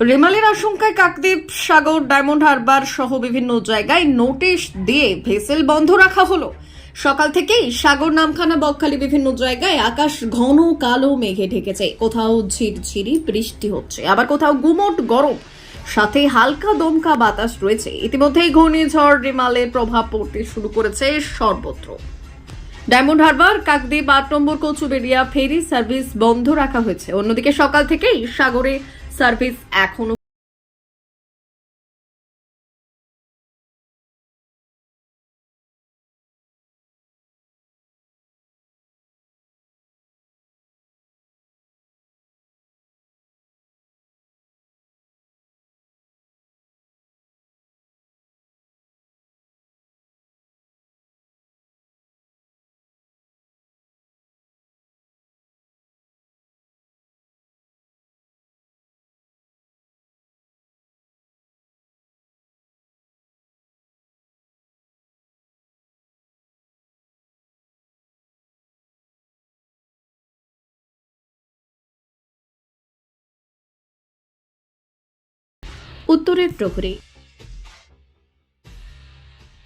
রেমালের আশঙ্কায় কাকদ্বীপ সাগর ডায়মন্ড হারবার সহ বিভিন্ন জায়গায় নোটিশ দিয়ে ভেসেল বন্ধ রাখা হলো। সকাল থেকেই সাগর নামখানা বকখালি বিভিন্ন জায়গায় আকাশ ঘন কালো মেঘে ঢেকেছে। কোথাও ঝিরঝিরি বৃষ্টি হচ্ছে, আবার কোথাও গুমোট গরম, সাথে হালকা দমকা বাতাস রয়েছে। ইতিমধ্যেই ঘূর্ণিঝড় রেমালের প্রভাব পড়তে শুরু করেছে সর্বত্র। ডায়মন্ড হারবার, কাকদ্বীপ ৮ নম্বর কচুবেড়িয়া ফেরি সার্ভিস বন্ধ রাখা হয়েছে। অন্যদিকে সকাল থেকেই সাগরে সার্ভিস এখনো উত্তরের প্রহরী।